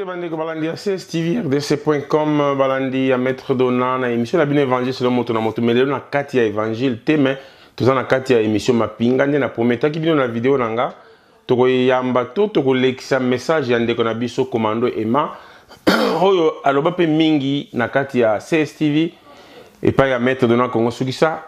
bande ko balandi ya CSTV RDC.com balandi ya maître Dona na émission la bien évangile selon moto na moto mais na kati ya évangile te mais tout ça na kati ya émission mapinga nde na prometa ki bino na vidéo nanga toko yamba to toko lekisa message ya ndeko na biso commando Emma oyo aloba pe mingi na kati ya CSTV et pas ya maître Dona Congo sukisa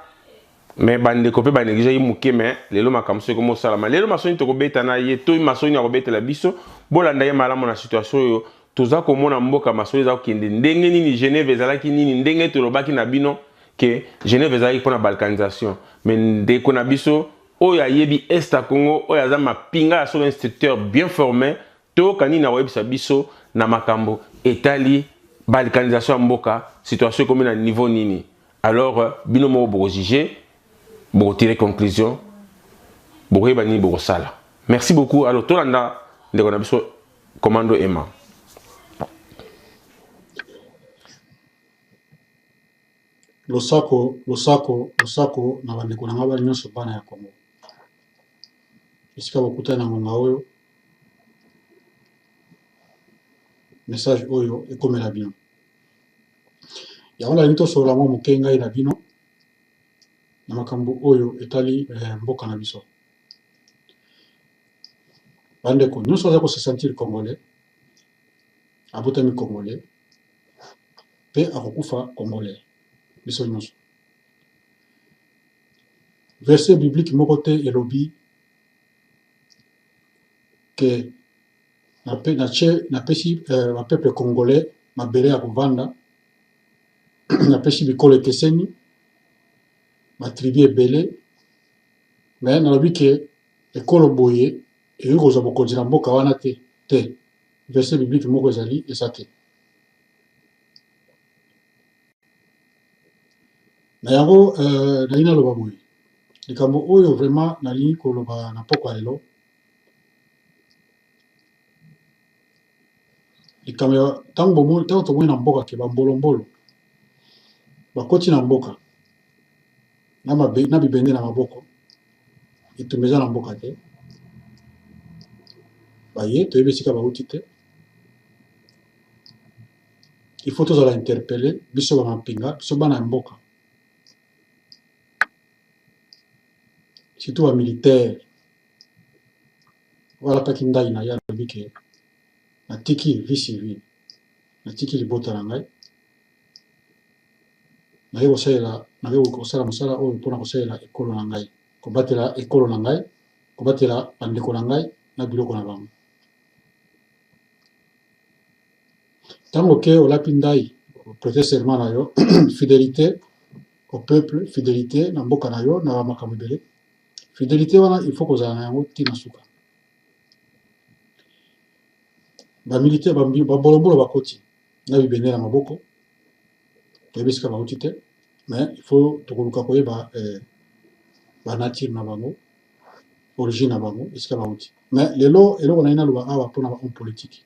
mais bande ko pe ba négligé yimuke mais lelo makamso ko mosala lelo masoni toko beta na ye to masoni ya ko beta la biso bolanda ye malamu na situation yo toza komona mboka masoli za kende ndenge nini Genève ezalaki nini ndenge tolobaki na bino ke Genève ezalaki pona balkanisation mais ndeko na biso oyo ayebi est à Congo oyo aza mapinga ya solo instructeur bien formé to kanini na webisa biso na makambo etali balkanisation ya mboka situation comme na niveau nini alors bino mo bo juger bo tirer conclusion bo reba ni bo sala. Merci beaucoup. Alors tolanda ndeko na biso commando Emma. Losako na bandeko na nga bali nyonso bana ya Congo. Esika bakutana na ngonga oyo message oyo ekomela bino. Ya wana nito sola mo mukenga ina bino na makambo oyo etali mboka na biso. Bandeko nyonso za ko se sentir congolais. Abotami congolais. Pe akokufa congolais. Biso nyonso. Verset biblique moko te elobi que na pesi ba peuple congolais mabele ya kovanda na pesi bikolo ekeseni ma tribu ebele mais nalobi ke ekolo boye eyi kozwa bokonzi na mboka wana te verset biblique moko ezali eza te na yango nalingi naloba boye likambo oyo vraiment nalingi koloba na poko ya lelo likambo ya ntango tomoni na mboka ke bambolombolo bakoti na mboka na bibende na maboko etumba eza na mboka te baye toyebi esika bauti te il faut tozala interpellé biso bamapinga biso bana ya mboka surtout bamilitaire walataki ndai na ye alobi ke natiki vie civile natiki libota na ngai naye kosala mosala oyo mpona kosalela ekolo na ngai kobatela ekolo na ngai kobatela bandeko na ngai na biloko na bango ntango ke olapi ndai prêter serment na yo fidélité au peuple fidélité na mboka na yo na makambo ebele fidélité wana il faut kozala na yango ntina suka bamilitaire babolombolo bakoti na bibende na maboko toyebi esika bauti te mais il faut tokoluka koyeba banature na bango origine na bango esika bauti mais lelo eloko naye naloba awa mpona bahomme politique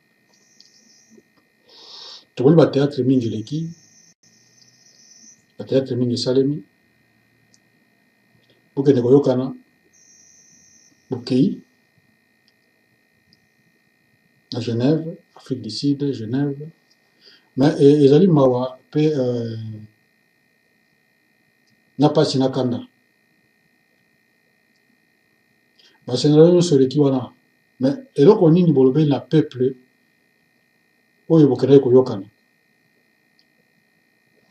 tomoni bateatre mingi eleki bateatre mingi esalemi bokende koyokana bokei na Genève Afrique du Sud Genève mais ezali mawa pe na pasi na kanda basenela nyonso eleki wana mais eloko nini bolobeli na peuple oyo bokendaki koyokana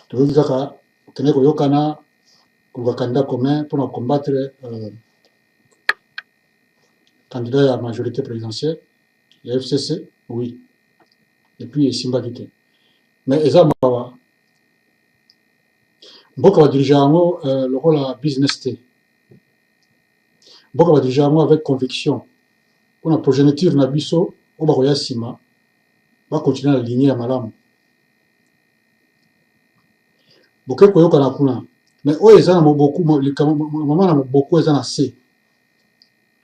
toyoki kaka bokendaki koyokana koluka candidat commun mpona combattre candidat ya majorité présidentielle ya FCC oui et puis esimbaki te mais eza mawa mboka badirige yango lokola business te mboka badirige yango avec conviction mpona progéniture na biso oyo bakoya nsima bakontinue na ligne ya malamu boke koyokana kuna mais oyo eza na moboku mama na moboku eza na se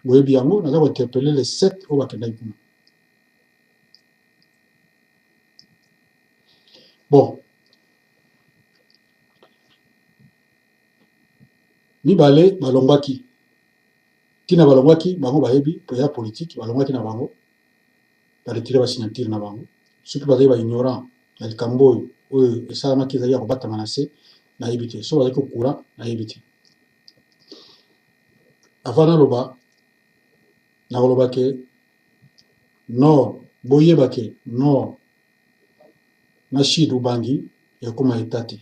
boyebi yango naza kointerpelle les 7 oyo bakendaki kuna bon mibale balongwaki ntina balongwaki bango bayebi poya politique balongwaki na bango baretire basignature na bango soki bazali baignorant na likambo oyo oyo esalamaki ezali ya kobatama na se nayebi te so bazali kokura nayebi te avant naloba nakoloba ke nord boyeba ke nord na sud ubangi ekoma eta te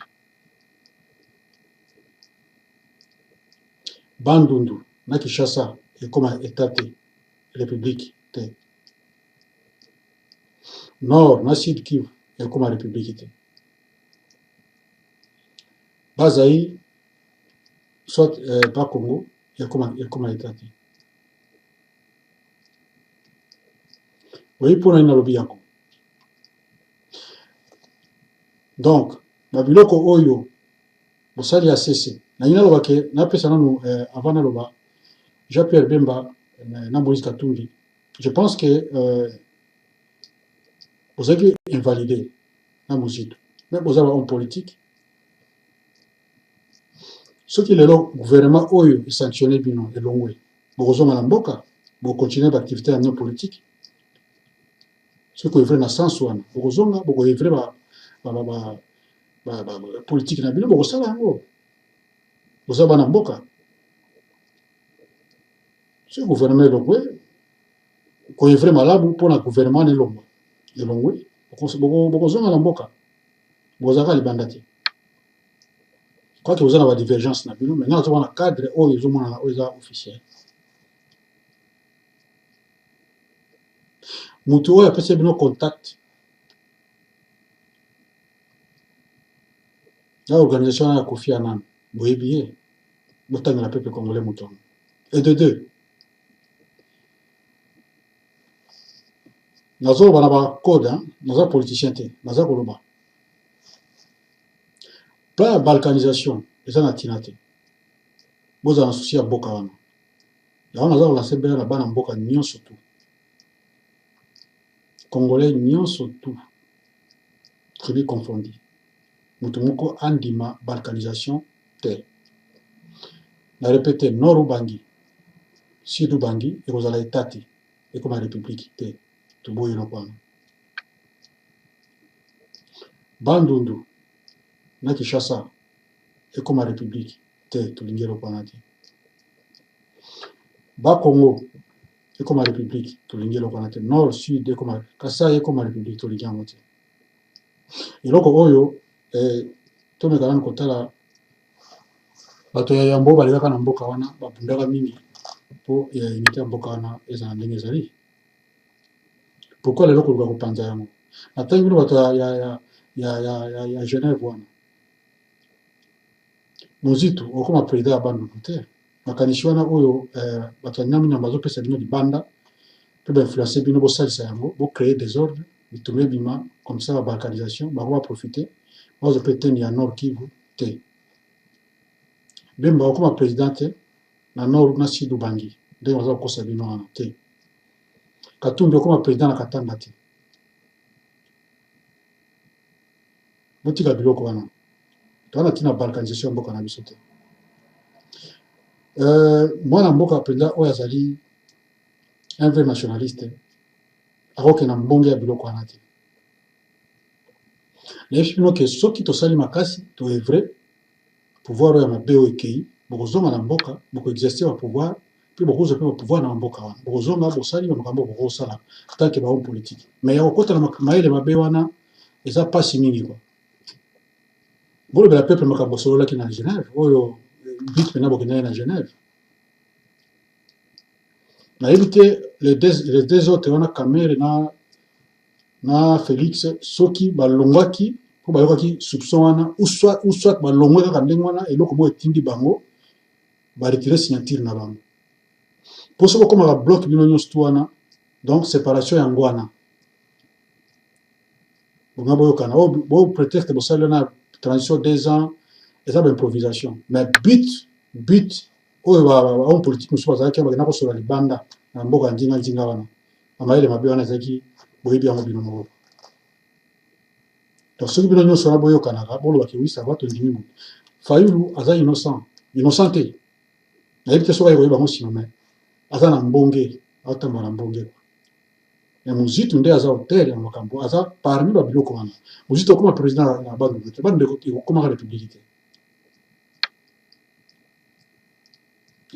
bandundu na Kinshasa ekoma eta te république te nord na sud Kivu ekoma république te bazai soit ba Congo ekoma eta te oyi mpona nini nalobi yango donc babiloko oyo bosali ya sese nangi naloba ke napesa nanu avant naloba Jean-Pierre Bemba na Moïse Katumbi je pense que bozalaki invalidé na mozitu me bozala homme politique soki lelo gouvernement oyo esanctionne bino elongwe bokozonga na mboka bokontinue baactivité ya non politique soki koevre na sens wana bokozonga bokoevre politique na bino bokosala yango boza bana mboka soki gouvernement elongwe koevre malamu mpona gouvernement elongwe bokozonga na mboka bokozalaka libanda te quoique vous avez des divergences na bino maintenant on a cadre oyo ezomona oyo eza officiel mutu oyo apesi bino contact na organisation ya Kofi Annan boyebi ye botangela peuple congolais mutu et de deux nazoloba na bacode naza politicien te naza koloba plan ya balkanisation eza na ntina te bozala na susi ya mboka wana yango naza kolance mbele na bana mboka nyonso tu congolais nyonso tu tribu confondi mutu moko andima balkanisation te na répété nord ubangi sud ubangi ekozala eta te ekoma république te toboyi eloko wana bandundu na Kinshasa ekoma république te tolingi eloko wana te bakongo ekoma république tolingi eloko wana te nord sud ekoma Kasai ekoma république tolingi yango te eloko oyo tomeka nanu kotala bato ya yambo balekaka na mboka wana babundaka mingi mpo ya unité ya mboka wana eza na ndenge ezali pourquoi lelo koluka kopanza yango natangi bino bato ya Genève wana mozitu okoma président ya bandundu te makanisi wana oyo bato ya nyambo nyambo bazopesa bino libanda mpe bainfluence bino bosalisa yango bocréer désordre bitumba ebima comme ça babalkanisation bango baprofite bazopesa eteni ya nord Kivu te Bemba okoma président te na nord na sud ubangi ndenge baza kokosa bino wana te Katumbi okoma président na Katanga te botika biloko wana towana ntina balkanisation ya mboka na biso te mwana mboka président oyo azali un vrai nationaliste akoke na mbonge ya biloko wana te nayebi bino ke soki tosali makasi toevre pouvoir oyo ya mabe oyo ekei bokozonga na mboka bokoexerce bapouvoir mpe bokozwa mpe bapouvoir na mboka wana bokozonga bosali bamakambo bokosala tanke bahomme politique mais ya kokota na mayele mabe wana eza mpasi mingi kwa bolobela peuple makambo osololaki na Genève oyo but mpena bokendaki na Genève nayebi te les deux autres wana Kamere na Félix soki balongwaki mpo bayokaki soupçon wana ou soit balongwe kaka ndenge wana eloko moko etindi bango baretire signature na bango mpo soki okomaka bloc bino nyonso tu wana donc séparation yango wana bonga boyokana bo prétexte bosali wana transition 2 ans eza baimprovisation mais but oyo bahomme politique mosusu bazalaki bakenda kosola libanda na mboka ndinga wana bamayele mabe wana ezalaki boyebi yango bino moko donc soki bino nyonso wana boyokanaka bolobaki wi sava tondimi moto Fayulu aza innocent te nayebi te soki ayekoyeba bango nsima me aza na mbonge aotambola na mbonge mais muzitu nde aza auteur ya makambo aza parmi babiloko wana muzitu okoma président na bandu te bandu ekokoma république te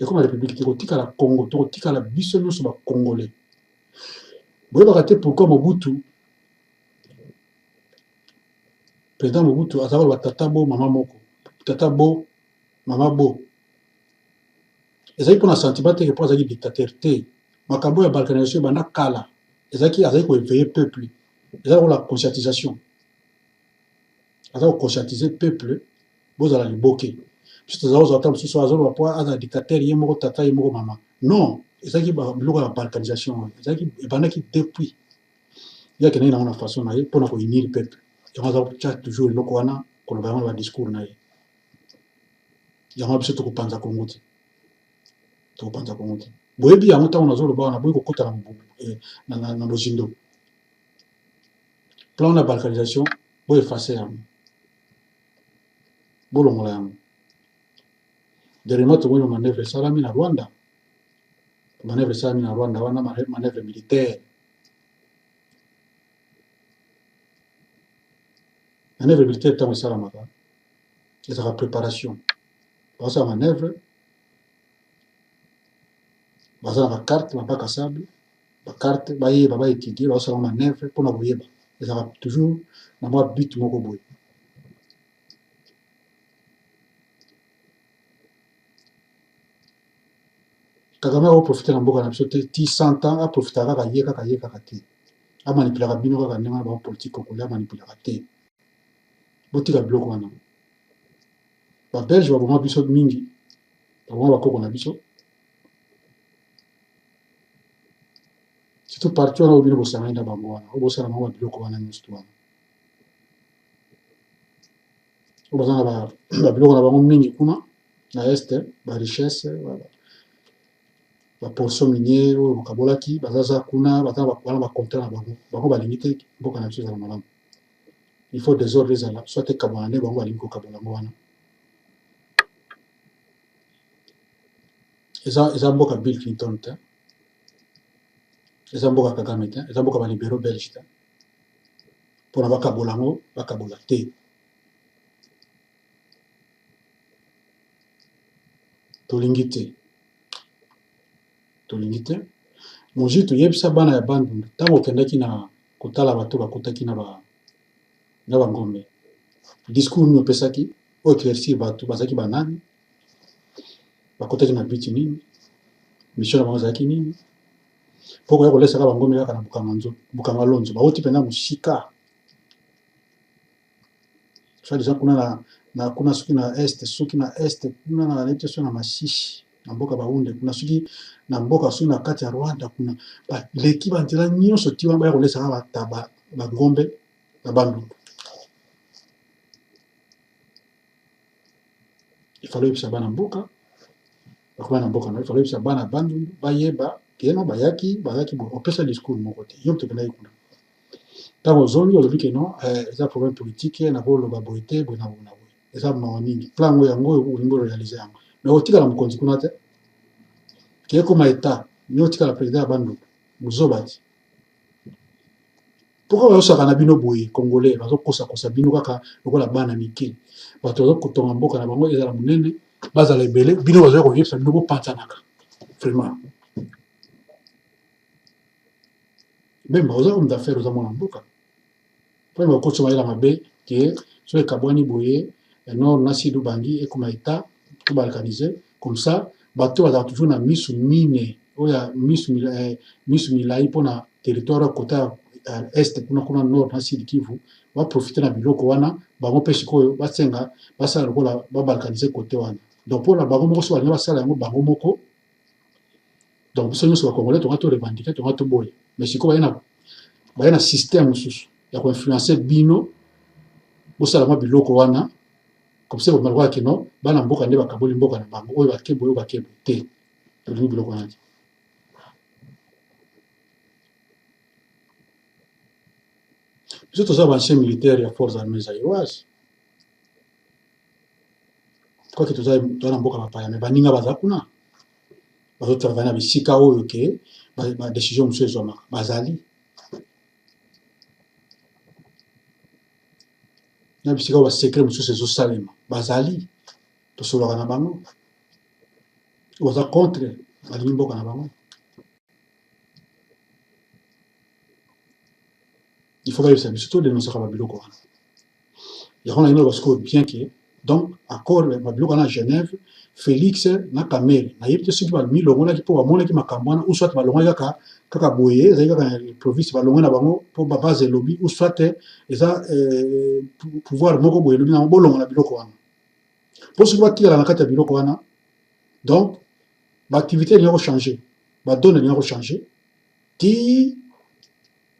ekoma république te kotikala Congo tokotikala biso nyonso bacongolais boyebaka te pourquoi Mobutu président Mobutu aza koloba tata bo mama moko tata bo mama bo ezali mpona sentiment te mpo azalaki dictateur te makambo ya balkanisation ebanda kala azali koéveille peuple ezali kola conscientisation aza koconscientiser peuple bozala liboke biso tozala kozala ta mosusu azoloba mpo aza dictateur ye moko tata ye moko mama non ezalaki biloko ya balkanisation ezalaki ebandaki depuis ye akendaki nango na façon na ye mpona kounir peuple yango aza kotya toujours eloko wana koloba yango na badiscours na ye yango biso tokopanza kongo te tokopanza kongo te boyebi yango ntango nazoloba wana boyi kokota na bozindo plan na balkanisation boefase yango bolongola yango dernièrement tomoni manœuvre esalami na Rwanda manœuvre esalami na Rwanda wana manœuvre militaire manœuvre militaire ntango esalamaka ezalaka préparation bazosala manœuvre baza na bacarte na bac à sable bacarte bayeba baétudie bazosala manœuvre mpona koyeba ezalaka toujours na mwa but moko boye Kagame akoprofite na mboka na biso te ti 100 ans aprofita kaka ye kaka te amanipulaka bino kaka ndenge wana bapolitique congolais amanipulaka te botika biloko wana babelge baboma biso mingi baboma bakoko na biso surtout parti wana obino bosangani na bango wana obosala bango babiloko wana nyonso to wana obaza na babiloko na bango mingi kuna na este barichesse baportion minier oyo bokabolaki bazaza kuna baza wana bacontraire na bango balingi te mboka na biso ezala malamu il faut désordre ezala soit ekabwana nde bango balingi kokabola yango wana eza mboka Bill Clinton te eza mboka Kagame te eza mboka balibero belge te mpona bakabola yango bakabola te tolingi te moji toyebisa bana ya bandundu ntango okendaki na kotala bato bakotaki na bangombe discours nini opesaki oéclaircir bato bazalaki banani bakotaki na biti nini mission na bango ezalaki nini mpo koya kolesaka bangombe kaka na bukanga lonzo bauti mpena mosika soi-disant kuna soki na este kuna na neti so na Masisi na mboka baunde kuna soki na mboka soki na kati ya Rwanda kuna baleki banzela nyonso ti wana baya kolesaka bata bangombe na bandundu ifalo yebisa bana mboka bakoma na mboka na ifalo yebisa bana bandundu bayeba keno bazaki opesa discours moko te yo tokendaki kuna ntango ozongi olobi keno eza problème politique na koloba boye te boye na boye na boye eza mawa mingi plan ngo yango olingi oroyalize yango mais otikala mokonzi kuna te keye koma etat ni otikala président ya bandundu mozoba ti pourquoi bazosaka na bino boye congolais bazokosakosa bino kaka lokola bana mike bato bazokotonga mboka na bango ezala monene bazala ebele bino bazoya koyebisa bino bopanzanaka vraiment bemba oza homme d'affaires oza mwana mboka mpo bakotisa mayela mabe ke so ekabwani boye nord na sud bangi ekoma etat to balkanize comme ça bato bazala toujours na misu mine oyo misu milai mpona territoire ya kota este kuna nord na sud Kivu baprofite na biloko wana bango mpe sikoyo basenga basala lokola babalkanize kote wana donc mpona bango moko so balingi basala yango bango moko donc biso nyonso bakongolais tonga to revendike tonga to boye mais sikoyo baye na système mosusu ya koinfluence bino bosala mwa biloko wana comme ça bamaloko kino bana mboka nde bakaboli mboka na bango oyo bakebo te tolingi biloko wana te biso toza bancien militaire ya force armée zaïroise kwaki toza na mboka bapaya me baninga baza kuna bazotravaille na bisika oyo ke badécision mosusu ezwamaka bazali na bisika ba secret mosusu ezosalema bazali tosolaka na bango baza contre balingi mboka na bango. Il faut bayebisa biso todenosaka babiloko wana yango na ino basikoyo bien ke donc accord babiloko wana Genève Félix na Kamere nayebi te soki bamilongolaki mpo bamonaki makambo wana ou soit balongolaki kaka boye ezali kaka province balongwe na bango mpo babase elobi ou soit eza pouvoir moko boye elobi nango bolongola biloko wana mpo soki batikala na kati ya biloko wana donc baactivité elingi kochange badone elingi kochange ti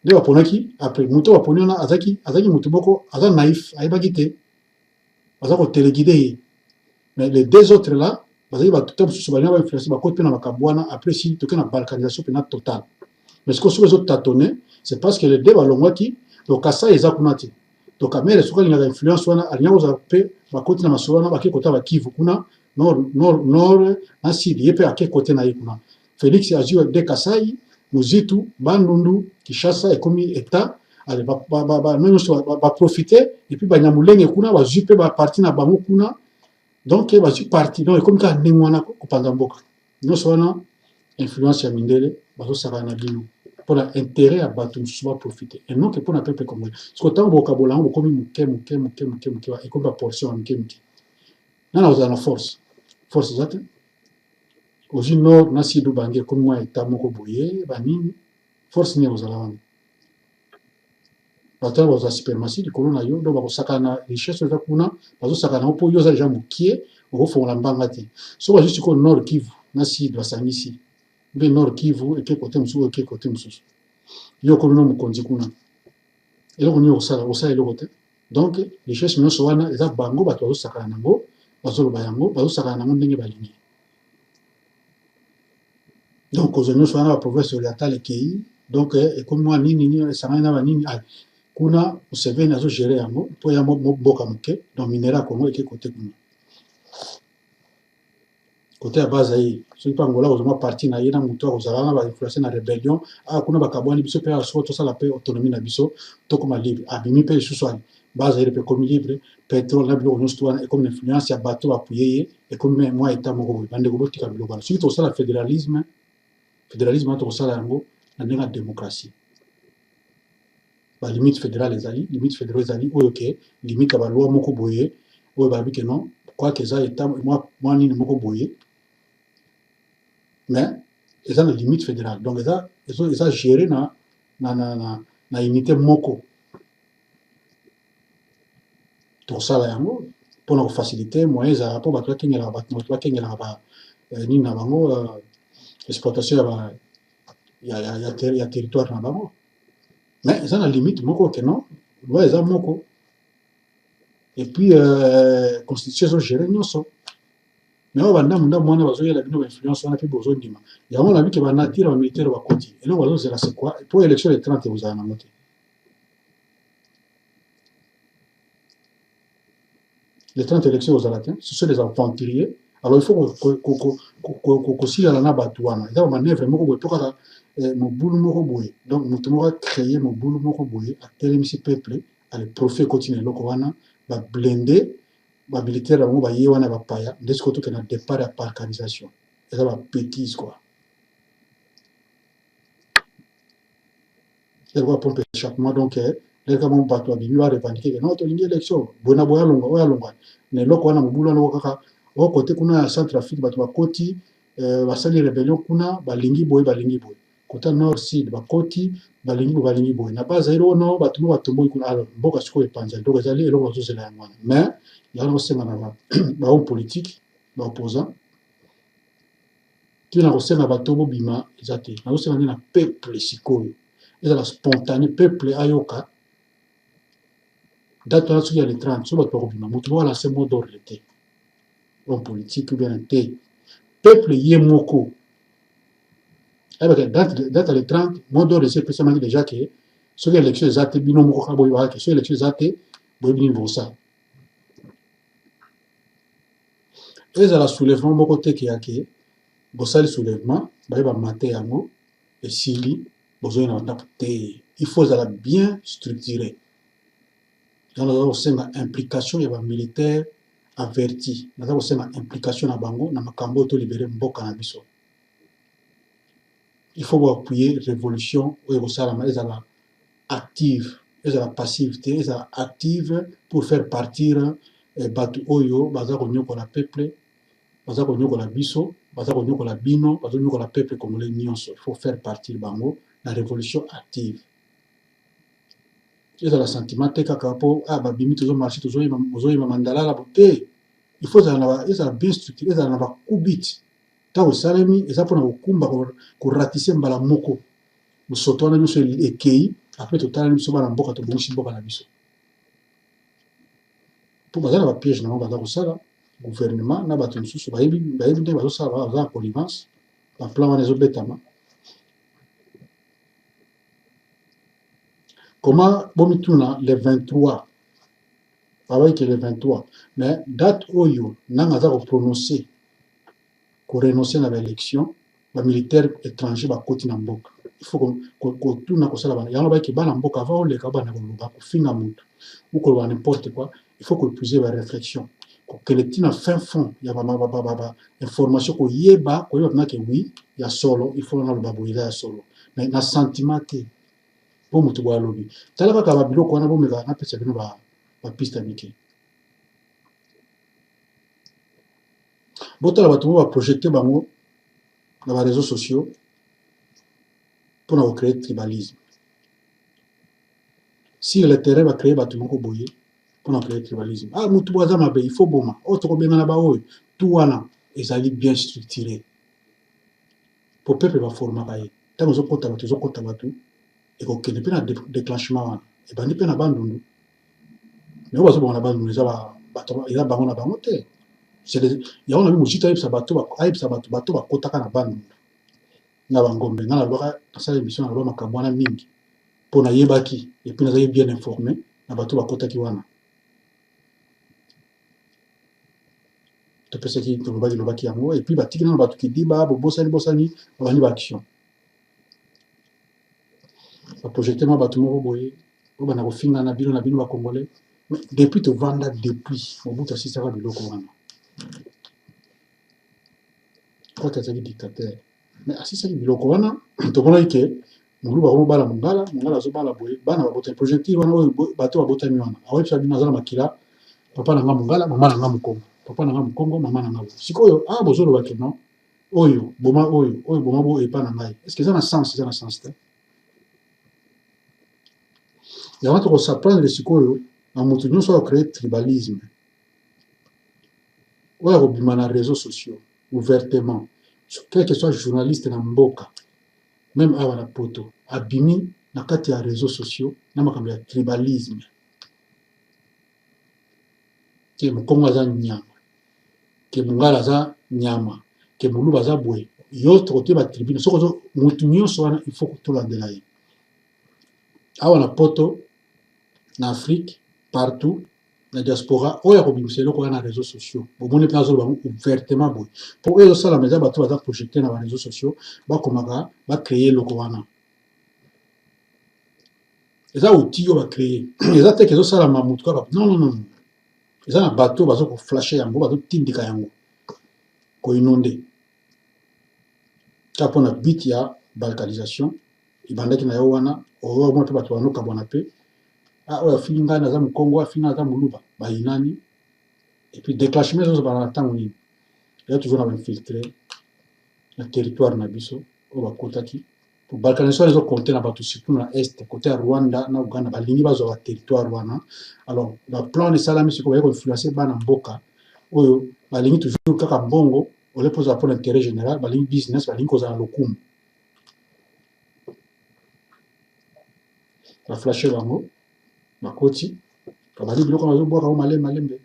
nde baponaki après moto baponi wana azalaki motu moko aza naïf ayebaki te baza kotelegide ye mais les deux autres là bazali bato te mosusu balingi bainfluence bakoti mpe na makambo wana après si toke na balkanisation mpena totale mais sikoyo soki ezotatone c'est parce que les deux balongwaki donc Kasai eza kuna te donc Kamere soki alingaka influence wana alingi kozala mpe bakoti na masolo wana bake kota bakivu kuna nord na sud ye mpe ake kote na ye kuna Félix azwi de Kasai Muzitu Bandundu Kinshasa ekomi état ale nyonso baprofite epuis banyamulenge kuna bazwi mpe baparti na bango kuna donc bazwi parti donc ekomi kaka ndenge wana kopanza mboka nyonso wana influence ya mindele bazosaka na bino mpona intérêt ya bato mosusu baprofite et non ke mpona peuple congolais siko ntango bokabola yango bokomi moke ekomi baportion ya moke nana kozala na force eza te ozwi nord na sud bange ekomi mwa état moko boye banini force nini kozala wana bato wana bazwa suprématie likolo na yo donc bakosaka na richesse eza kuna bazosaka nango mpo yo oza deja mokie okofongola mbanga te so bazwi sikoyo nord Kivu na sud basangisi mpe nord Kivu eke kote mosusu eke kote mosusu yo okomi no mokonzi kuna eloko nini osala eloko te donc richesse nyonso wana eza bango bato bazosakana nango bazoloba yango bazosakana nango ndenge balingi donc kozwa nyonso wana baprovince orientale ekei donc ekomi mwa nini esangani na banini kuna Museveni azogere yango mpo ya mboka moke donc minera ya Congo eke kote kuna kote ya base aye soki mpe Angola kozwa mwa parti na ye na motu akozala wana bainfluence na rébellion kuna bakabwani biso mpe soko tosala mpe autonomie na biso tokoma libre abimi mpe lisusu ali base aye mpe ekomi libre pétrole na biloko nyonso wana ekomi na influence ya bato bapuye ye ekomi mwa état moko boye bandeko botika biloko wana soki tokosala fédéralisme wana tokosala yango na ndenge ya démocratie balimite fédérale ezali limite fédérale ezali oyo ke limite ya baloi moko boye oyo balobi ke non kwake eza état mwa nini moko boye mais eza na limite fédérale donc eza géré na unité moko tokosala yango mpona kofacilité moyen ezalaka mpo bato bakengelaka nini na bango exploitation ya territoire na bango mais eza na limite moko ke non loi eza moko et puis constitution ezogere nyonso mais oyo bandambu wana bazoyela bino bainfluence wana mpe bozondima yango na bike banatire bamilitaire bakoti eloko bazozela c'est quoi po élection le 30 ekozala nango te les 30 élections ozala te ce sont des aventuriers alors il faut kosilala na bato wana eza bamanevre moko boye mpo kaka mobulu moko boye donc moto moko acréé mobulu moko boye atelemisi peuple ale profit ekoti na eloko wana bablende bamilitaire bango baye wana bapaya nde sikoyo tokende na départ ya balkanisation eza bapétise quoi eloko pompe échappement donc leka mo bato babimi barevendike ke non tolingi élection boye na boye oyo alongwa na eloko wana mobulu wana kaka oyo kote kuna ya centre afrique bato bakoti basali rébellion kuna balingi boye kota nord sud bakoti balingi boye na base ayi ono bato mo batomboki kuna alors mboka sikoyo epanzali donc ezali eloko bazozela yango wana mais yango kosenga na bahomme politique baopposant tina kosenga bato bobima eza te nakosenga nde na peuple sikoyo ezala spontané peuple ayoka date wana soki ya le 30 so bato bakobima moto moko alance mot d'ordre te homme politique ou bien te peuple ye moko ayebaka date ya le 30 mot d'ordre esi epesamaki déjà ke soki élection eza te bino moko kaka boyebaka ke soki élection eza te boyebi nini bosala ezala soulèvement moko te ke yake bosali soulèvement bayeba mate yango esili bozoyena bandako te il faut ezala bien structuré Dans la implication, il y a un militaire averti. Dans la implication, dans la makambo to libérer mboka na biso. Il faut appuyer révolution ou la active, la passivité, la active pour faire partir batu oyo baza konyoko la peuple, baza konyoko la biso, baza konyoko la bino, baza konyoko la peuple congolais nyonso. Il faut faire partir bango la révolution active. Il y a le sentiment que ah babimi tozo marché tozo yima mandala la beauté. Il faut ça bien structuré, ça na ba kubit. Ta o salemi eza pona okumba ko ratisser mbala moko. Musoto na biso ekei après total biso bana mboka to bongi mboka na biso. Pour bazana ba piège na baza ko sala gouvernement na bato mususu bayebi nde bazo sala baza connivence ba plan wana ezobetama. Comment bomituna le 23 que le 23 mais date oyo nanga za ko prononcer ko renoncer na l'élection ba militaire étranger ba koti na mboka il faut ko tuna ko sala bana yango ba ki bana mboka va oleka bana ko luba ko finga mutu ou ko n'importe quoi il faut ko poser ba réflexion ko keletina fin fond ya ba information ko yeba ko yeba que oui ya solo il faut na luba boila ya solo mais na sentiment te bon mutu bwa lobi tala kaka ba biloko wana bomeka na pesa bino ba piste mike botala bato ba projeter bango na ba réseaux sociaux pour na créer tribalisme si le terrain va créer bato moko boye pour na créer tribalisme ah mutu bwa za mabe il faut boma o to ko benga na ba oyo tout wana ezali bien structuré pour peuple va former baye tango zo kota bato et qu'on ne peut pas déclenchement et ben pas na bandundu mais on va se bon na bandundu ça va il a bango na bango te c'est il y a on a mis musita sa bato ba kota kana bandundu na bangombe na la loi ça l'émission na loi makabwana mingi pour na yebaki et puis na za bien informé na bato ba kota ki wana to pesa ki to lobaki yango et puis batiki na bato ki diba bosani ba ni ba action ba projeter ma bato moko boye o bana ko finga na bino ba congolais depuis to vanda depuis mobutu asisa ka biloko wana kwa tazali dictateur mais asisa ki biloko wana to bona ke mulu ba bala mongala zo bala boye bana ba bota projecteur wana o bato ba bota mi wana awe tsa bina zala makila papa na nga mongala mama na nga mukongo papa na nga mukongo mama na nga sikoyo ah bozolo ba ke non oyo boma bo epa na ngai est-ce que ça na sens te il y a un s'apprendre les sikoyo na mutu nyonso a créer tribalisme ou a robima na réseaux sociaux ouvertement quel que soit journaliste na mboka même awa na poto abimi na kati ya réseaux sociaux na makambo ya tribalisme ke mukongo aza nyama ke mungala aza nyama ke muluba aza boye yote kote ba tribune soko mutu nyonso wana il faut to landela ye awa na poto en Afrique, partout, la diaspora, on a obligé de faire les réseaux sociaux. Bon, on est pas ouvertement bon. Pour eux, ça la maison va tout projeter dans les réseaux sociaux, va créer le Kowana. Et ça outil va créer. Et ça que ça la mamout non. Et ça un bateau va se flasher en gros, va tout tindika yango. Ko inondé. Ça pour na bit ya balkanisation. Ibandaki na yawana, o mo pe bato wano kabona pe. Ah ouais, filinga na za mukongo, filinga na za muluba, ba inani. Et puis déclenchement zo ba na tango ni. Il y a toujours infiltré le territoire na biso, o ba kotaki. Pour balkanisation les autres compter na bato surtout na est, côté Rwanda na Uganda, ba lingi bazo ba territoire wana. Alors, le plan de salami c'est qu'on va influencer ba na mboka. Oyo ba lingi toujours kaka bongo, on les pose pour l'intérêt général, ba lingi business, ba lingi koza lokumu. La flasher bango. Makoti kabali biloko mazo boka ko malembe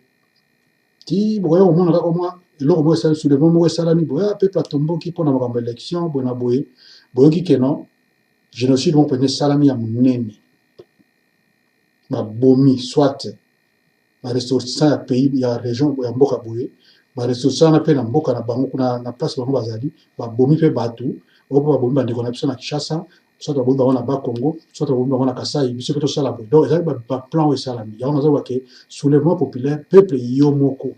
ti boya omona ka komwa eloko mo esali soulèvement mo esalami boya peuple atomboki pona makambo élection bona boye boyoki keno génocide mo pene salami ya munene ba bomi soit ba ressortissant ya pays ya région ya mboka boye ba ressortissant na pe na mboka na bango kuna na place bango bazali ba bomi pe batu opo ba bomi bandeko na biso na Kinshasa soit babomi bango na bas Congo, soit babomi bango na Kasai, biso pe tosala boye. Donc ezali ba plan oyo esalami. Yango nazoba ke soulèvement populaire, peuple yo moko.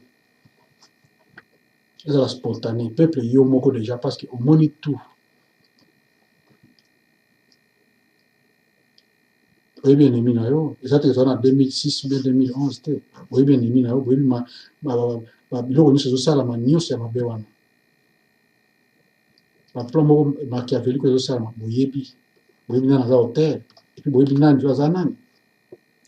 Ezala spontané, peuple yo moko déjà parce que omoni tout. Oyebi ennemi na yo, eza te ezala na 2006 ou bien 2011 te. Oyebi ennemi na yo, oyebi biloko nyonso ezosalama nyonso ya mabe wana. Baplan moko machiavélique ezosalama boyebi. Boyebi nani aza auteur, et puis boyebi nani ndio aza nani.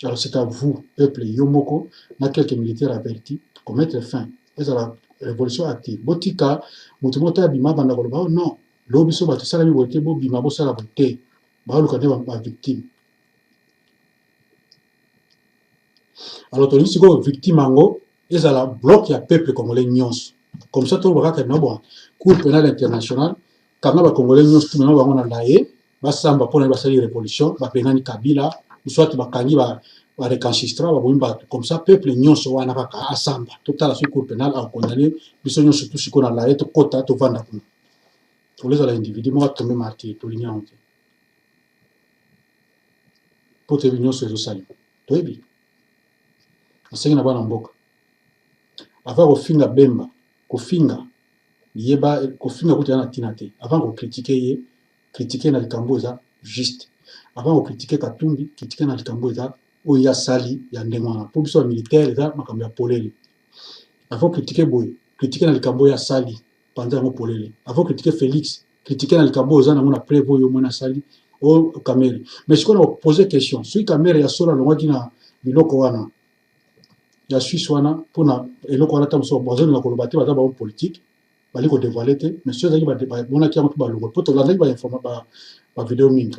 Alors c'est à vous, peuple Yomoko, na quelques militaires avertis, pour mettre fin. C'est la révolution active. Botika, mutumota bima banda koloba, oh non, l'obiso batu salami bote, bo bima bo sala bote, ba lukane ba victime. Alors toni siko victime ango, ezala bloc ya peuple congolais nyonso. Comme ça to baka na bo, Cour pénale internationale, kanga ba congolais nyonso tout na bango na laye, ba samba pona ba sali révolution, ba pengani Kabila, soit bakangi ba recanchistra ba comme ça peuple nyonso wana kaka asamba totala sur cour pénal a condamné biso nyonso tout siko na laye to kota to vanda kuna to les ala individu mo tombe martyr to linya onte pour te nyonso ezo sali to ebi asengi na bana mboka avant kofinga bemba kofinga yeba kofinga kutana tina te avant ko critiquer na likambo eza juste avant ko critiquer Katumbi critiquer na likambo eza oyo ya sali ya ndenge wana po biso militaire eza makambo ya polele avant critiquer boye critiquer na likambo ya sali pendant yango polele avant critiquer Félix critiquer na likambo eza na mona preuve oyo mona sali o Kamere mais sikoyo poser question soki Kamere ya sola longwaki na biloko wana ya Suisse wana mpona eloko wana ta mosusu bazolinga koloba te baza bango politique bali kodévoile te mais soki ezalaki bamonaki yango mpe balongo po tolandaki bavideo mingi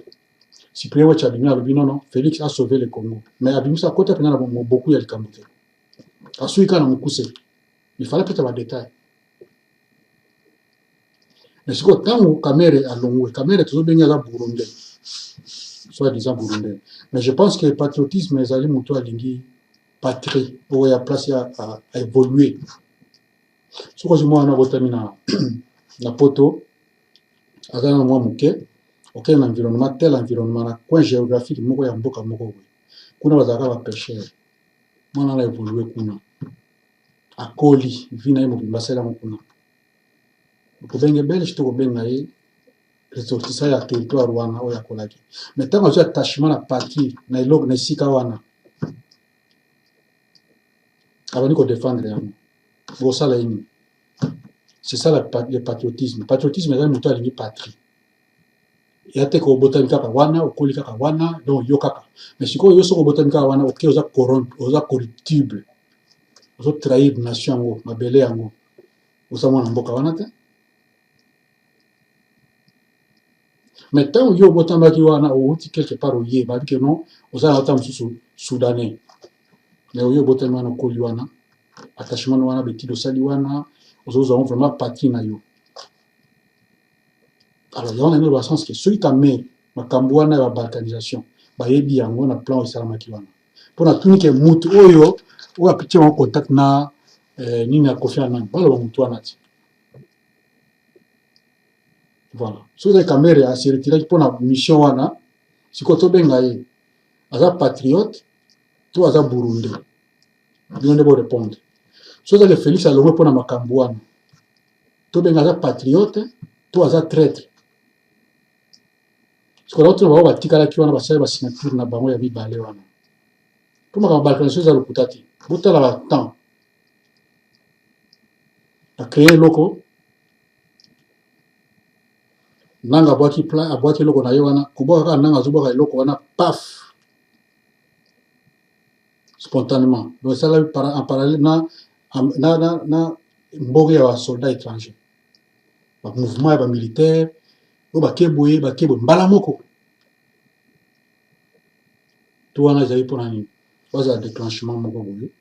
Cyprien Wacha abimi alobi non, Félix a sauvé le Congo. Mais abimisa kota pena na beaucoup ya likambo te. Asui kana mukuse. Il fallait peut-être avoir détail. Mais siko tango Kamere alongwe, Kamere toujours benga za Burundais. Soit disant Burundais. Mais je pense que le patriotisme ezali muto alingi patrie pour ya place à évoluer. Siko zimo na botami na poto azana mwa muke. Ok, un environnement, tel environnement, un coin géographique, moko ya mboka moko. Kuna bazaka ba pêcheur. Mwana la évoluer kuna. Akoli, vina yemo bimbasela kuna. Ko benge belge to ko benga ye ressortissant ya territoire wana o ya kolaki. Mais tant que tu attachement à partie na iloko na sika wana. Abani ko défendre yango. Bo sala yini. C'est ça le patriotisme. Patriotisme est un moteur à patrie. Ya te ko botani kaka wana okoli kaka wana donc yo kaka mais siko yo soko botani kaka wana ok oza corruptible ozo trahir nation yango mabele yango oza mwana mboka wana te mais tant yo botambaki wana outi quelque part oye babi ke non oza na ota mosusu soudanais mais yo botani wana okoli wana attachement wana betido sali wana ozo vraiment patrie na yo. Alors, il y a un sens que celui qui a mis ma cambouana et la balkanisation, bah yebi yango na plan isalamaki wana. Pour na tuni ke mutu oyo ou a pitié en contact na ni na Kofi Annan, ba lo mutu wana ti. Voilà. So za kamere a se retirer pour na mission wana, siko to benga ye. Aza patriote, to aza burundais. Bien de répondre. So za ke Félix a longwe pour na makambo wana. To benga aza patriote, to aza traître. Parce que l'autre va avoir tika la qui wana basala ba signature na bango ya mibale wana. Pour ma balkanisation za lokutati. Botala ba temps. A créer loko. Nanga boaki plan, aboaki loko na yo wana. Kuboka ka nanga zuboka loko wana paf. Spontanément. Donc ça là en parallèle na mbogi ya soldats étrangers. Ba mouvement ya militaire. O bakeboye mbala moko to wana ezali mpona nini baza déclenchement moko boye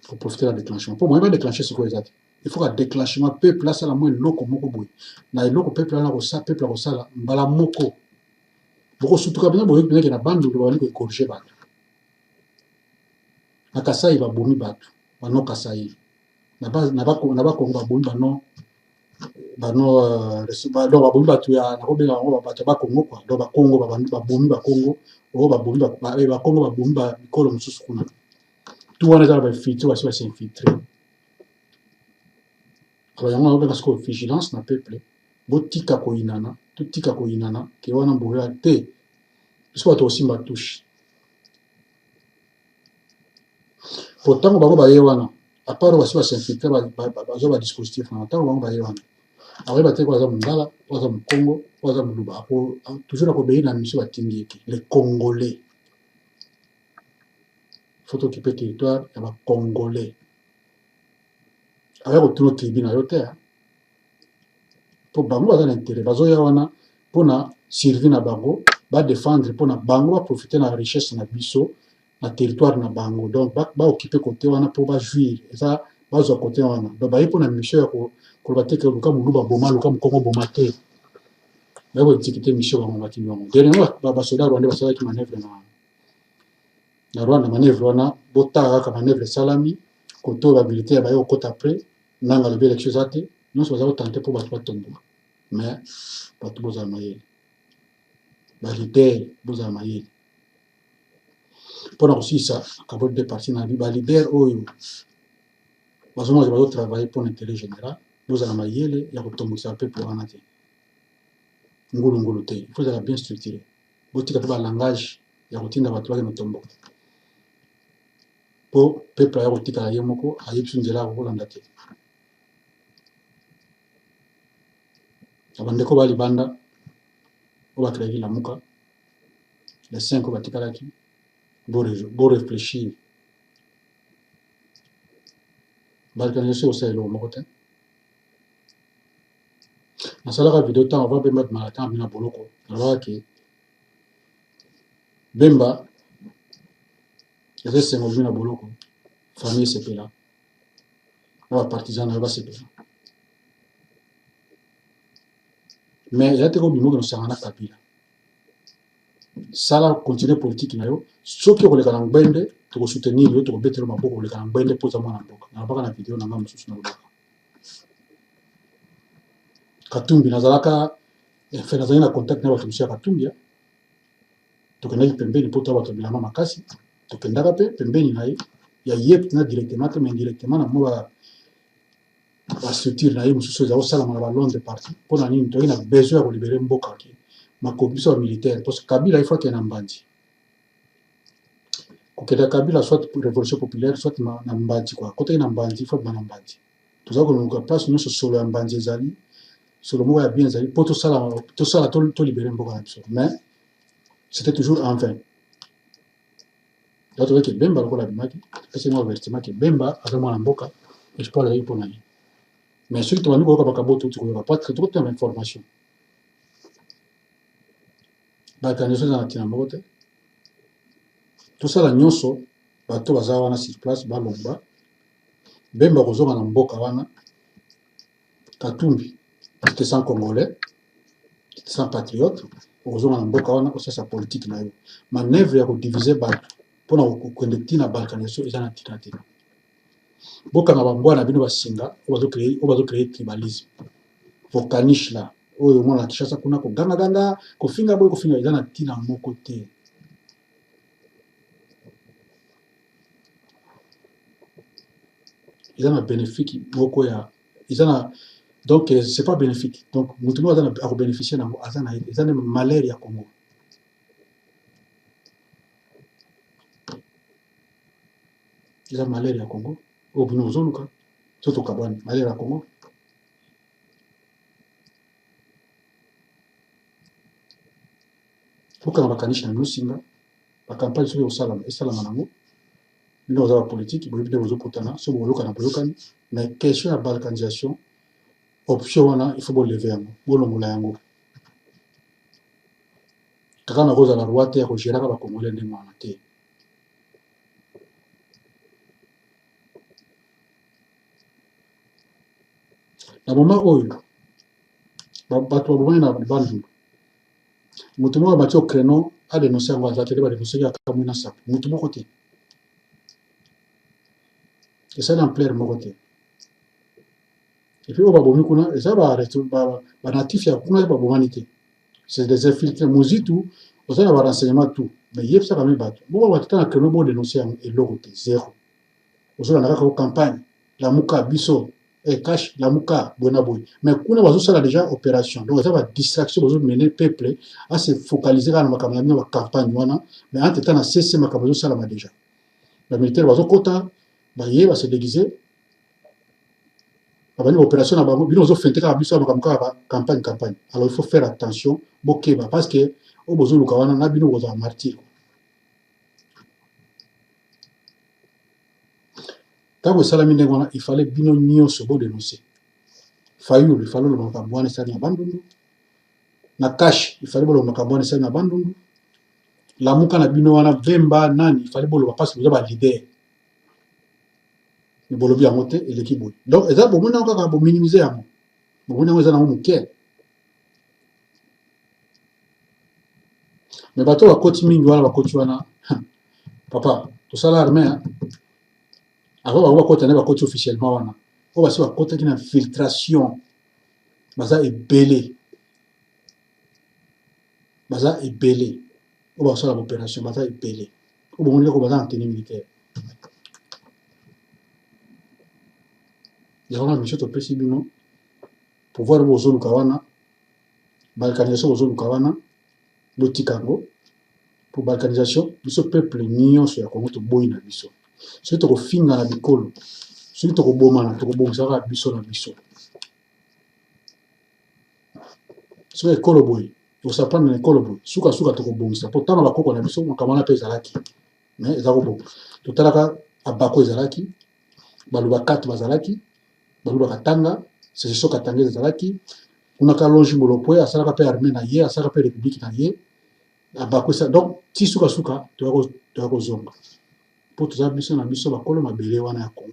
pour profiter la déclenchement po moyen ba déclencher sikoyo eza te il faut ka déclenchement peuple asala mo eloko moko boye na eloko peuple ana kosala mbala moko bokosutuka mpena boye mpena ke na bandundu babandi koecorrige bato na Kasai babomi bato bano Kasai na bakongo babomi bano bano donc babomi bato ya nakobenga bango bato ba Congo quoi donc ba Congo babomi ba Congo o babomi ba Congo babomi ba mikolo mosusu kuna tout wana eza ba infiltré basi basi infiltré alors yango nakobenga sikoyo vigilance na peuple botika koyinana totika koyinana ke wana mboya te biso bato kosimba touche pourtant bango baye wana à part basi basi infiltré bazwa ba dispositif na ntango bango baye wana alors bateki oyo aza mondala oyo aza mokongo oyo aza moluba toujours akobei na miso batindi ete les congolais faut occuper territoire ya bacongolais aya kotuna tribu na yo te mpo bango baza na intérêt bazoya wana mpona survie na bango badéfendre mpona bango baprofite na richesse na biso na territoire na bango donc baoccupe côté wana mpo bajuire eza bazwa côté wana donc baye mpona mission ya koloba te ke luka moluba boma luka mokongo boma te baye koexécute mission bango batindi bango dernièrement basoda rwandais basalaki manœuvre na Rwanda manœuvre wana botaka kaka manœuvre esalami côté oyo bamilitaire baye kokota après nanga alobi élection eza te nyonso baza kotante mpo bato batomboka mais bato bozala mayele balider bozala mayele mpona kosilisa akaboli de parti na balider oyo bazomona bazotravaille mpona intérêt général bozala mayele ya kotombokisa peuple wana te ngulungulu te il faut ezala bien structuré botika mpe balangage ya kotinda bato bakende kotomboka mpo peuple aya kotikala ye moko ayebi biso nzela akokolanda te abandeko bali banda oyo bakreaki lamuka les 5 oyo batikalaki réfléchir balkanisation osala eloko moko te nasalaka video ntango ava bemba bimaka ntango bina boloko nalobaka ke bemba eza esengo bimi na boloko famille esepela na bapartisan na yo basepela mais eza te ko bimoki nosanga na kabila sala continue politique na yo soki okoleka na ngbende tokosoutenir yo tokobetela maboko koleka na ngbende mpo eza mwana mboka nalobaka na video na nga mosusu nalobaka katumbi nazalaka fe nazali na contact na bato mosusu ya katumbi tokendaki pembeni mpo toya bato bilama makasi tokendaka mpe pembeni na ye ya ye na directement te mais indirectement na mwa bastructure na ye mosusu eza kosalama na balonde parti mpona nini toyei na besoin ya kolibere mboka ke makoki biso bamilitaire parce que kabila ifo akende na mbandi kokenda kabila soit révolution populaire soit na mbandi kua kotaki na mbandi ifo bima na mbandi toza kolongoka place nyonso solo ya mbandi ezali solo moko ya bien ezali mpo tosala tolibere mboka na biso mais c'était toujours en vain toyaki ke bemba lokola bimaki epesi mwa avertiment ke bemba aza mwana mboka espoir ezali mpona ye mais soki tobandi koyoka makambo touti koyoka patre tokotema information bakanisa eza na ntina moko te tosala nyonso bato baza wana sur place balongwa bemba kozonga na mboka wana katumbi te sans congolais sans patriote okozonga na mboka wana osalisa politique na yo manœuvre ya kodivise bato mpona kokende ntina balkanisation eza na ntina te bokanga bambwana bino basinga oyo bazocreye tribalisme vocaniche la oyo omona na kishasa kuna kogangaganga kofinga boye kofinga eza na ntina moko te eza na bénéfique moko ya eza na donc c'est pas bénéfique donc motu moko aza akobénéficie nango aza na ye eza na malheur ya Congo eza malheur ya Congo oyo bino ozoluka so tokabwani malheur ya Congo okanga bakanishi na binosinga bakampagne soki esalama nango bino oza bapolitike boyebi nde bozokutana so boyokana boyokani mais question ya balkanisation option wana il faut boleve yango bolongola yango kaka na kozala roi te ya kogéraka bakongolais ndenge wana te na moment oyo bato babomani na bandundu moto moko bati au créneau adénonce yango aza te nde badénonceki akamwi na sapo moto moko te esali ampleur moko te Et puis, on va bomber kuna, et ça va rester, natif, il y a kuna, va bomber nité. C'est des infiltrés, musique tout, on a un renseignement tout. Mais il y a ça quand même battu. Bon, on va tout le monde dénoncer et l'euro, zéro. On a une campagne, la mouka, biso, et cash, la mouka, bonaboy. Mais kuna, on a déjà opération. Donc, ça va distraction, on a mené le peuple à se focaliser dans la campagne, mais en tout temps, on a cessé ma campagne, ça l'a déjà. La militaire va va se déguiser. L'opération campagne. Alors il faut faire attention parce que au besoin de kawana na bino goza martyr. Quand vous salami ndengona il fallait bino nyonso bo dénoncer. Fayulu il fallait le makabwane sa na bandundu. Na cash il fallait le makabwane sa na bandundu. La muka na bino wana vemba nani il fallait le parce que vous avez leader. Le bolobi a monté et l'équipe. Donc ça bon mona ka bo minimiser amo. Bon mona za na mu ke. Mais bateau va continuer wana va continuer wana. Papa, tout ça l'armée hein. Avant va continuer va continuer officiellement wana. On va se va continuer une infiltration. Baza est belé. Baza est belé. On va faire l'opération baza est belé. On va dire qu'on va en tenue militaire. Il y a une mission au PCB pour voir vos zones kawana. Balkanisation aux zones kawana. L'Otikango. Pour balkanisation, ce peuple nion sur la Congo to boy na biso. Ce to finga na bikolo. Ce to boma na to bomsa na biso na biso. Ce est koloboy. Vous savez prendre les koloboy. Suka to bomsa. Pourtant na bakoko na biso makamana pe zalaki. Mais ezako bon. To talaka abako zalaki. Baluba 4 bazalaki. Baluba katanga. C'est ce katanga zalaki. On a kalonji molopwe asalaka pe armée na ye, asalaka pe république na ye. Donc, si suka tu as zonga. Pour tout ça, biso na biso bakolo mabele wana ya Congo.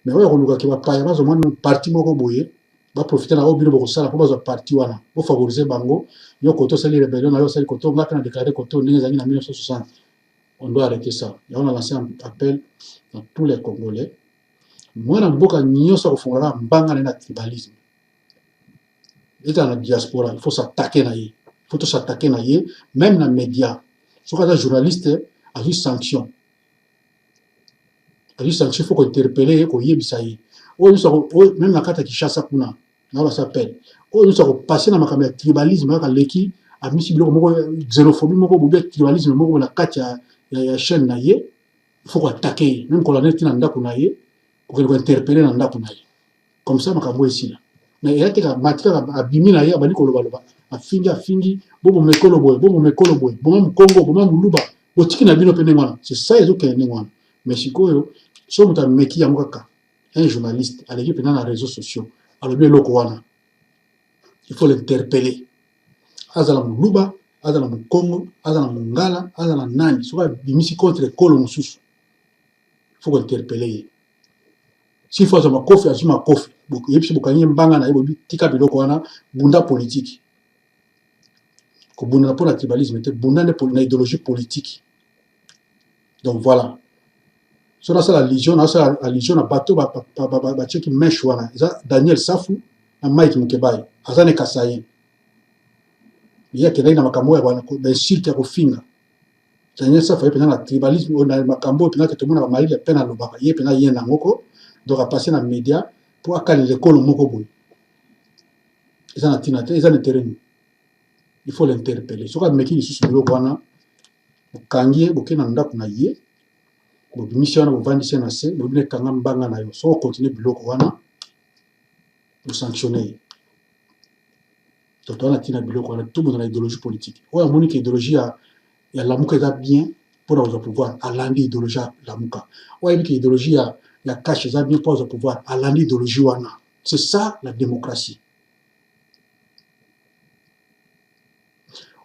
Mais ouais, on qui va pas y avoir un parti moko boye, va profiter na obino boko sala pour ba parti wana, pour favoriser bango, yo koto sali rébellion na yo sali koto ngaka na déclarer koto ndenge zangi na 1960. On doit arrêter ça. Et on a lancé un appel à tous les Congolais. Moi na mboka nyonso ko fongala mbanga na tribalisme. Et dans la diaspora, il faut s'attaquer na ye. Il faut s'attaquer na ye, même dans les médias. Si vous êtes journaliste, a vu sanction. A vu sanction, il faut qu'on interpelle, qu'on y ait même la carte qui chasse à Kuna, là, ça s'appelle. Nous avons passé dans le tribalisme, à l'équipe, à mis xénophobie, tribalisme, la carte, il y a chaîne na ye, il faut qu'on attaque, même qu'on a net dans la ye, pour qu'on interpelle dans la comme ça, on ici là. Mais il y a des matières à bimi na ye, à bani kolobaloba. Afingi, bobo mekolo boy, bobo Congo, bobo muluba, botiki na bino pene wana. C'est ça ezo kene wana. Mais sikoyo, so muta meki ya mukaka, un journaliste, à l'équipe dans les réseaux sociaux, alors bien loko wana. Il faut l'interpeller. Azala muluba, azala Congo, azala ngala, azala nani, so bimisi contre kolo mususu. Il faut l'interpeller. S'il faut azama kofi, azuma kofi. Yepsi bokanye mbanga na yebo tika biloko wana, bunda politique. Pour le tribalisme, pour l'idéologie politique. Donc voilà. So là, c'est la Légion, la Légion, la bateau, qui mèche, voilà. Daniel Safou, Mike Mukebay, Azane Kassayen. Il y a quelqu'un dans ma camo, ben, s'il te refinga. Daniel Safou, il y a le tribalisme, on a ma cambo, il y a tout le monde a marié, peine à l'obaka, il y a un amoko, donc à passer dans les médias pour accaler l'école au moko boy. Ils ont un terrain. Il faut l'interpeller. Si vous avez des choses sur le Ghana, vous kangiye, vous kenez ndaku na ye, vous mission vous vendez ça na se, vous venez kangam banga na yo. Si vous continuez le Ghana, vous sanctionnez. Donc on a tina bilo Ghana, tout le monde a l'idéologie politique. Ouais, mon idéologie il y a la mouka est bien pour avoir pouvoir. À l'année idéologie la mouka. Ouais, il y a l'idéologie il y a cache ça bien pour avoir pouvoir. À l'année idéologie wana. C'est ça la démocratie.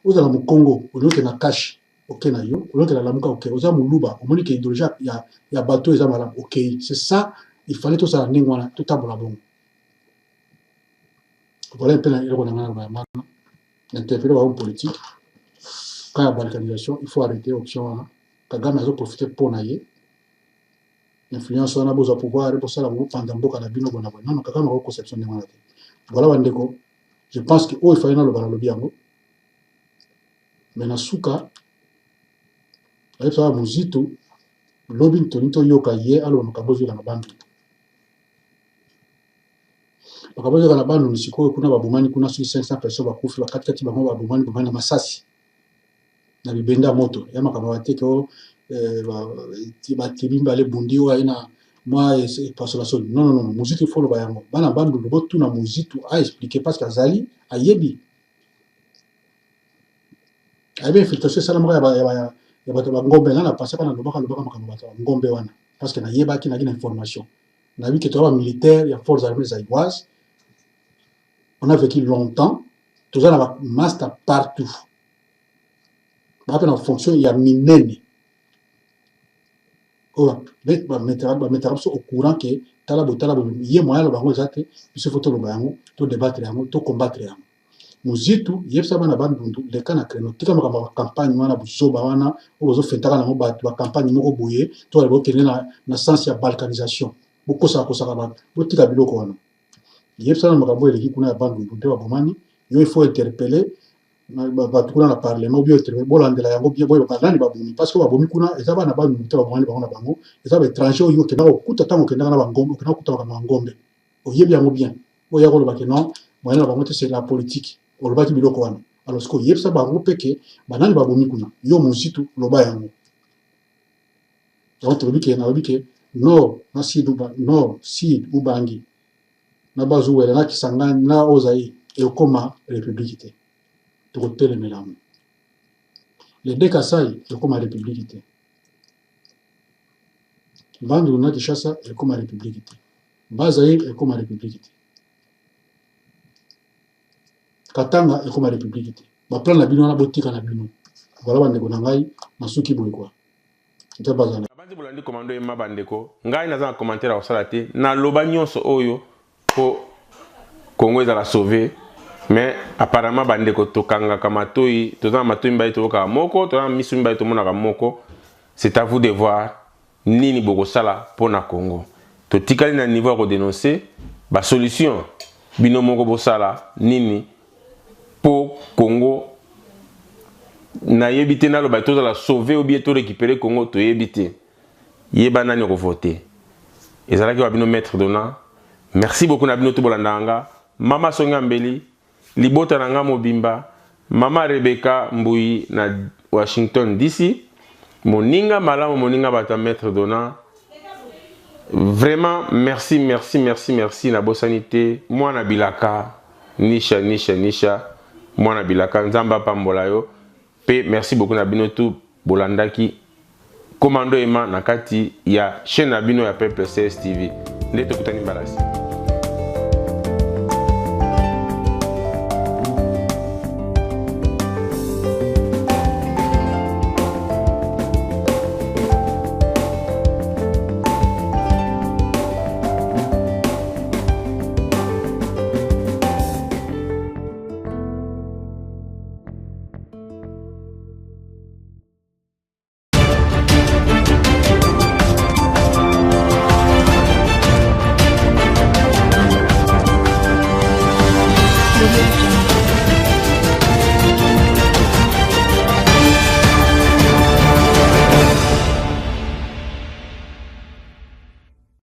Vous allez au Congo, vous avez un cash, ok, vous avez la lamuka, ok, vous avez un louba, vous avez déjà, il y a bateau, il y a ok, c'est ça, il fallait tout ça, tout à bon. Voilà un peu l'interpellé par une politique. Quand il y a balkanisation, il faut arrêter l'option. Kagame a profité pour naïe. influence wana boza pouvoir et pour ça la pendant mboka na bino bona non kaka ma conception de ngana. Voilà bandeko, je pense que il fallait na lo bana lo biango. Mais na suka ayi sa muzito lobi tonito yoka ye alo makabozo na bandu. Bakabozo na bandu nisiko kuna babumani kuna 500 personnes bakufi bakati bango babumani bumani masasi. Na bibenda moto ya makaba teko ba tibimba le bundi wa ina moi parce la sol non musique faut le bayango bana bandu le botu na musique a expliquer parce que Zali a yebi abe filtration sala moko ya bato ba ngombe na passer na lobaka makaba bato ngombe wana parce que na yeba ki na information na bi que toi militaire ya forces armées zaïroises on a vécu longtemps tous on a master partout ba en fonction il y a minene mettre au courant que talabo yé moyen le bango zate il faut le bango to débattre yango to combattre yango muzitu yebsa bana bandundu le kana kreno tika makamba campagne wana busoba wana ozo fetaka na ba campagne moko boye to le bokene na sens ya balkanisation boko sa ba botika biloko wana yebsa na makambo eleki kuna ya bandundu te ba bomani yo il faut interpeller batukuna na parlement bien très bolandela yango bien boyo kanani babumi parce que babomi kuna ezaba na ba muté babomani bango na bango ezaba étranger yo kenda okuta tango kenda na bangombe kenda okuta na ngombe oyebi yango bien oya ko lobaki non moyen na bango c'est la politique olobaki biloko wana alors ce que yebsa bango peke banani babomi kuna yo musitu loba yango donc lobi ke no na siduba no sid ubangi na bazu wele na kisangani na ozai et okoma république les deux Kassai, c'est comme la République. Banduna Kishasa est comme la République. Bazaïr est comme la République. Katanga est comme la République. Ma plan la bino na botika na bino. Voilà bandeko na ngai na suki boy quoi. Nta bazana. Abandi bolandi commando e mabandeko. Ngai na za commentaire au salate na loba nyonso oyo ko Congo ezala sauver. Mais apparemment bandeko tokanga kamatoi tozana matoi mbai toka moko tozana misu mbai tomona moko c'est à vous de voir nini boko sala pona Congo to tikali na niveau ko dénoncer ba solution bino moko bosala nini po Congo na yebite na lo ba tozala sauver ou bien to récupérer Congo to yebite yeba nani ko voter ezalaki wa bino maître dona merci beaucoup na bino to bolandanga mama songa mbeli Libota nanga mobimba, Mama Rebecca Mbui na Washington DC, moninga malamu moninga bata maître dona. Vraiment merci na bosanité. Moi na bilaka nisha moi na bilaka nzamba pambola yo. Pe merci beaucoup na binotu bolandaki commando ema na kati ya chaîne na bino ya Peuple CS TV. Ndeto kutani balasi.